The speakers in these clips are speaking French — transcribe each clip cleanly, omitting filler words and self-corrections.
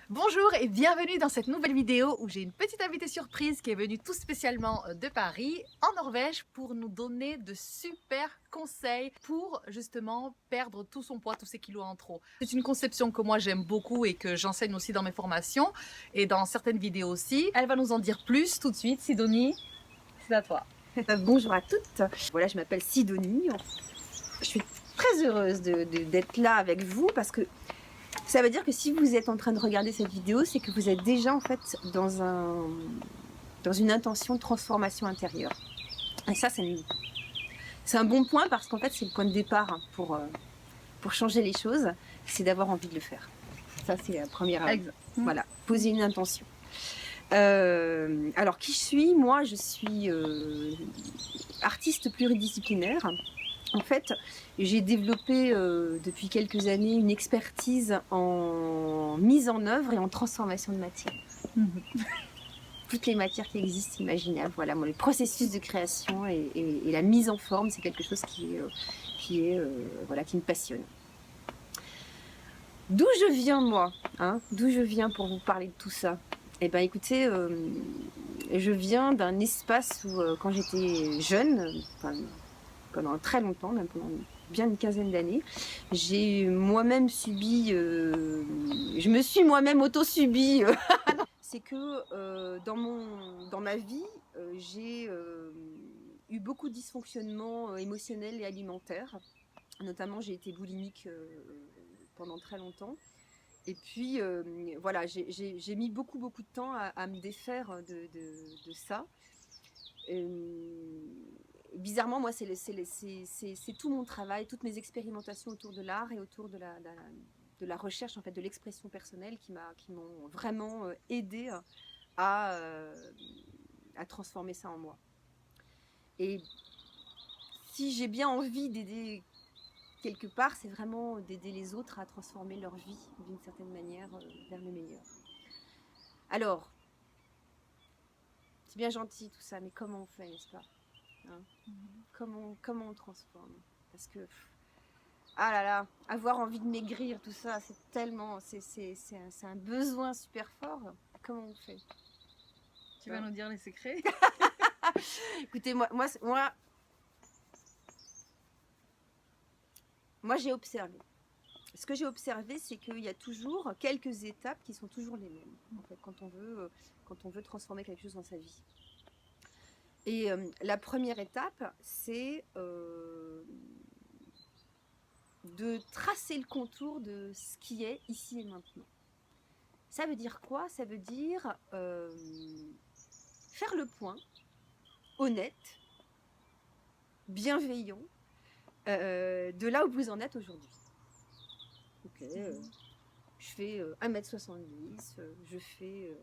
Bonjour et bienvenue dans cette nouvelle vidéo où j'ai une petite invitée surprise qui est venue tout spécialement de Paris, en Norvège, pour nous donner de super conseils pour justement perdre tout son poids, tous ses kilos en trop. C'est une conception que moi j'aime beaucoup et que j'enseigne aussi dans mes formations et dans certaines vidéos aussi. Elle va nous en dire plus tout de suite. Sidonie, c'est à toi. Bonjour à toutes. Voilà, je m'appelle Sidonie. Je suis très heureuse d'être là avec vous parce que ça veut dire que si vous êtes en train de regarder cette vidéo, c'est que vous êtes déjà en fait dans une intention de transformation intérieure. Et ça, c'est un bon point parce qu'en fait, c'est le point de départ pour changer les choses, c'est d'avoir envie de le faire. Ça, c'est la première. Voilà, poser une intention. Alors, qui je suis? Moi, je suis artiste pluridisciplinaire. En fait, j'ai développé depuis quelques années une expertise en mise en œuvre et en transformation de matière. Toutes les matières qui existent imaginables. Voilà, moi, le processus de création et la mise en forme, c'est quelque chose qui me passionne. D'où je viens, moi, d'où je viens pour vous parler de tout ça? Eh bien, écoutez, je viens d'un espace où, quand j'étais jeune, pendant très longtemps, même pendant bien une quinzaine d'années, j'ai moi-même subi, je me suis moi-même auto-subi. C'est que dans ma vie, j'ai eu beaucoup de dysfonctionnements émotionnels et alimentaires. Notamment, j'ai été boulimique pendant très longtemps. Et puis, voilà, j'ai mis beaucoup de temps à me défaire de ça. Bizarrement, moi, c'est tout mon travail, toutes mes expérimentations autour de l'art et autour de la recherche, en fait, de l'expression personnelle qui m'ont vraiment aidé à transformer ça en moi. Et si j'ai bien envie d'aider quelque part, c'est vraiment d'aider les autres à transformer leur vie d'une certaine manière vers le meilleur. Alors, c'est bien gentil tout ça, mais comment on fait, n'est-ce pas? Comment on transforme? Parce que, ah là là, avoir envie de maigrir, tout ça, c'est tellement, c'est un besoin super fort. Comment on fait? Tu vas nous dire les secrets? Écoutez, moi j'ai observé. Ce que j'ai observé, c'est qu'il y a toujours quelques étapes qui sont toujours les mêmes, en fait, quand on veut transformer quelque chose dans sa vie. Et la première étape, c'est de tracer le contour de ce qui est ici et maintenant. Ça veut dire quoi? Ça veut dire faire le point, honnête, bienveillant, de là où vous en êtes aujourd'hui. Ok, je fais 1m70, je fais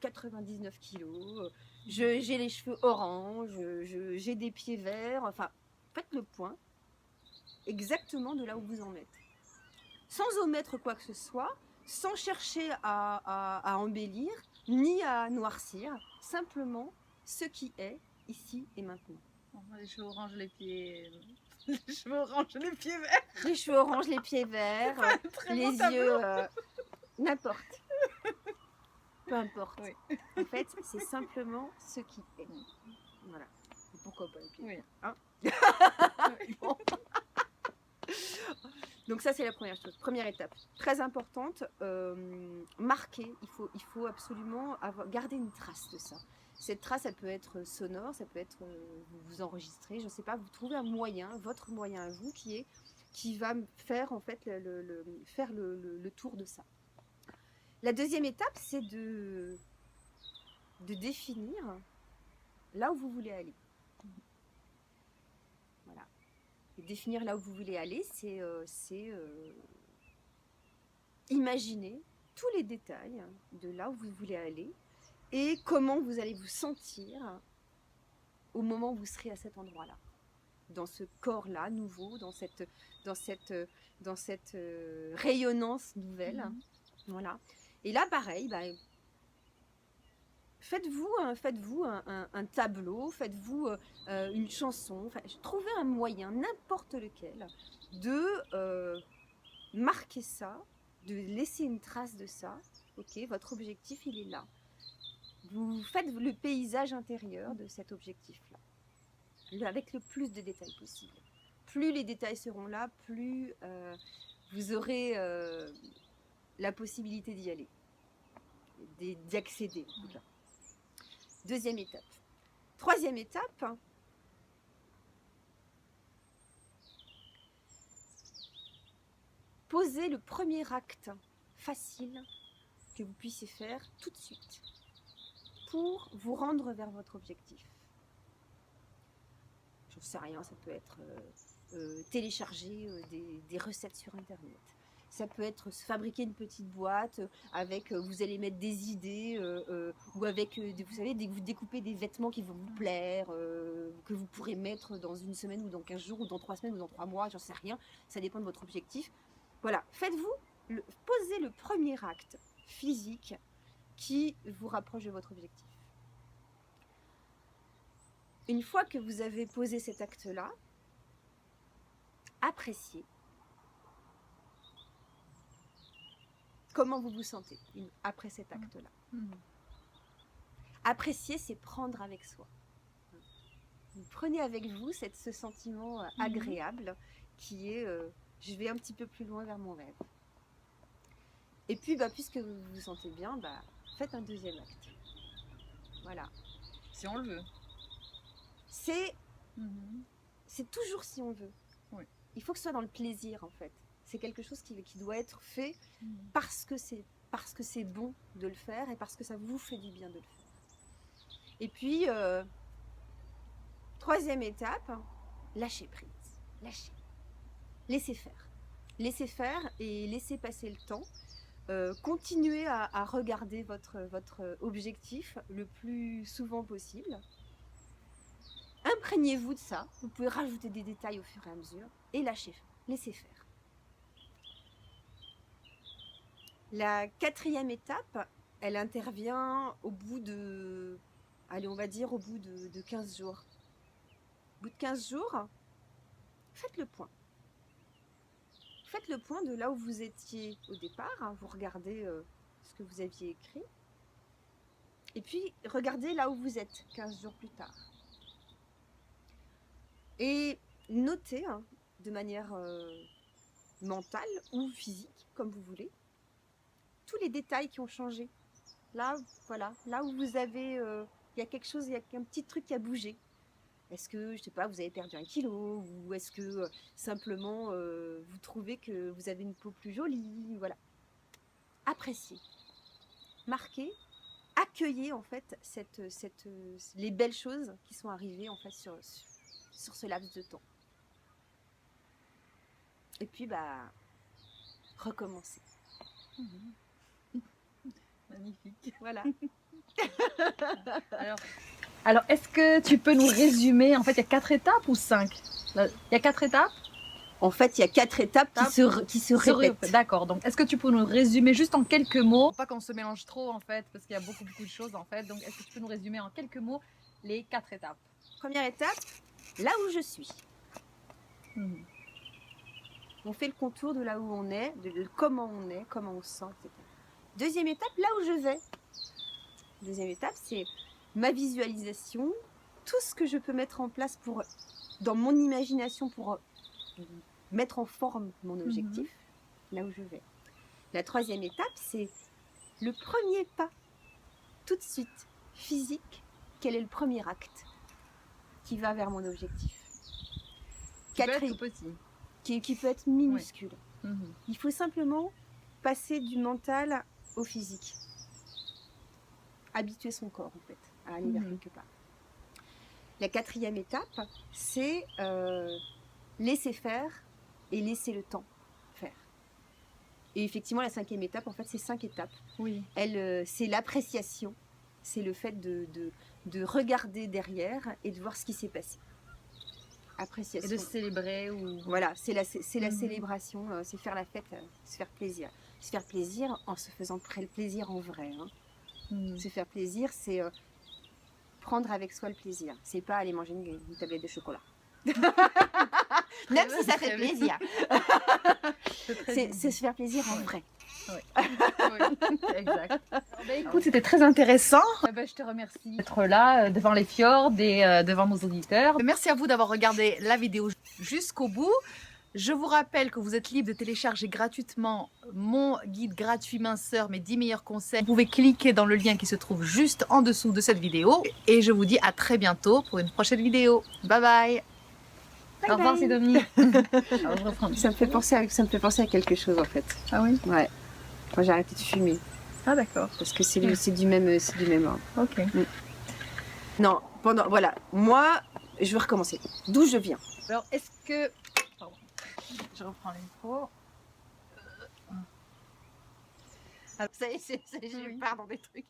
99 kilos, j'ai les cheveux orange, j'ai des pieds verts, enfin, faites le point exactement de là où vous en êtes. Sans omettre quoi que ce soit, sans chercher à embellir, ni à noircir, simplement ce qui est ici et maintenant. Les cheveux orange, les pieds... Les cheveux orange, les pieds verts. Les cheveux orange, les pieds verts, les yeux... n'importe. Peu importe. Oui. En fait, c'est simplement ce qui est. Voilà. Et pourquoi pas les pieds verts, hein? Bon. Donc ça, c'est la première chose. Première étape. Très importante. Marquer. Il faut absolument garder une trace de ça. Cette trace, elle peut être sonore, ça peut être vous enregistrez, je ne sais pas, vous trouvez un moyen, votre moyen à vous, qui va faire en fait le tour de ça. La deuxième étape, c'est de définir là où vous voulez aller. Voilà. Et définir là où vous voulez aller, c'est imaginer tous les détails de là où vous voulez aller et comment vous allez vous sentir au moment où vous serez à cet endroit-là, dans ce corps-là nouveau, dans cette rayonnance nouvelle. Voilà. Et là, pareil, faites-vous un tableau, faites-vous une chanson, trouvez un moyen, n'importe lequel, de marquer ça, de laisser une trace de ça. Ok, votre objectif, il est là. Vous faites le paysage intérieur de cet objectif-là, avec le plus de détails possible. Plus les détails seront là, plus vous aurez la possibilité d'y aller, d'y accéder en tout cas. Deuxième étape. Troisième étape, posez le premier acte facile que vous puissiez faire tout de suite pour vous rendre vers votre objectif. J'en sais rien, ça peut être télécharger des recettes sur internet. Ça peut être se fabriquer une petite boîte avec, vous allez mettre des idées ou avec, vous savez, vous découpez des vêtements qui vont vous plaire, que vous pourrez mettre dans une semaine ou dans 15 jours ou dans 3 semaines ou dans 3 mois, j'en sais rien. Ça dépend de votre objectif. Voilà, posez le premier acte physique qui vous rapproche de votre objectif. Une fois que vous avez posé cet acte-là, appréciez comment vous vous sentez après cet acte-là. Apprécier, c'est prendre avec soi. Vous prenez avec vous ce sentiment agréable qui est je vais un petit peu plus loin vers mon rêve. Et puis, puisque vous vous sentez bien, faites un deuxième acte. Voilà. Si on le veut. C'est toujours si on veut. Oui. Il faut que ce soit dans le plaisir, en fait. C'est quelque chose qui doit être fait parce que c'est bon de le faire et parce que ça vous fait du bien de le faire. Et puis, troisième étape, lâcher prise. Lâcher. Laissez faire. Laissez faire et laissez passer le temps. Continuez à regarder votre objectif le plus souvent possible. Imprégnez-vous de ça. Vous pouvez rajouter des détails au fur et à mesure et laissez faire. La quatrième étape, elle intervient au bout de, on va dire au bout de 15 jours. Au bout de 15 jours, faites le point. Faites le point de là où vous étiez au départ. Vous regardez ce que vous aviez écrit. Et puis, regardez là où vous êtes 15 jours plus tard. Et notez de manière mentale ou physique, comme vous voulez, tous les détails qui ont changé. Là, voilà, là où vous avez, il y a quelque chose, il y a un petit truc qui a bougé. Est-ce que, je sais pas, vous avez perdu 1 kilo ou est-ce que simplement vous trouvez que vous avez une peau plus jolie, voilà. Appréciez, marquez, accueillez en fait les belles choses qui sont arrivées en fait sur ce laps de temps. Et puis recommencer. Magnifique. Voilà. Alors, est-ce que tu peux nous résumer, en fait, il y a 4 étapes ou 5? Il y a 4 étapes? En fait, il y a 4 étapes qui se répètent. D'accord, donc est-ce que tu peux nous résumer juste en quelques mots? Pas qu'on se mélange trop, en fait, parce qu'il y a beaucoup de choses, en fait. Donc, est-ce que tu peux nous résumer en quelques mots les 4 étapes? Première étape, là où je suis. On fait le contour de là où on est, de comment on est, comment on se sent, etc. Deuxième étape, là où je vais. Deuxième étape, c'est ma visualisation, tout ce que je peux mettre en place dans mon imagination pour mettre en forme mon objectif, là où je vais. La troisième étape, c'est le premier pas, tout de suite, physique. Quel est le premier acte qui va vers mon objectif? Qui peut être tout petit. Qui peut être minuscule. Ouais. Il faut simplement passer du mental au physique. Habituer son corps, en fait, à aller vers quelque part. La quatrième étape, c'est laisser faire et laisser le temps faire. Et effectivement, la cinquième étape, en fait, c'est 5 étapes. Oui. C'est l'appréciation, c'est le fait de regarder derrière et de voir ce qui s'est passé. Appréciation. Et de célébrer ou... Voilà, c'est la célébration, c'est faire la fête, se faire plaisir. Se faire plaisir en se faisant plaisir en vrai. Se faire plaisir, c'est prendre avec soi le plaisir. C'est pas aller manger une tablette de chocolat. Même si ça fait Très bien. plaisir. très C'est se faire plaisir en vrai. Oui, exact. Écoute, c'était très intéressant. Je te remercie d'être là devant les fjords et devant nos auditeurs. Merci à vous d'avoir regardé la vidéo jusqu'au bout. Je vous rappelle que vous êtes libre de télécharger gratuitement mon guide gratuit minceur, mes 10 meilleurs conseils. Vous pouvez cliquer dans le lien qui se trouve juste en dessous de cette vidéo. Et je vous dis à très bientôt pour une prochaine vidéo. Bye bye. Au revoir, Sidonie. Alors, je reprends. Ça me fait penser à quelque chose en fait. Ah oui? Ouais. Moi j'ai arrêté de fumer Ah d'accord. parce que c'est du même ordre. Ok. Non, voilà, moi je vais recommencer. D'où je viens. Alors, est-ce que... Pardon. Je reprends le micro. Ça y est, je pars dans des trucs.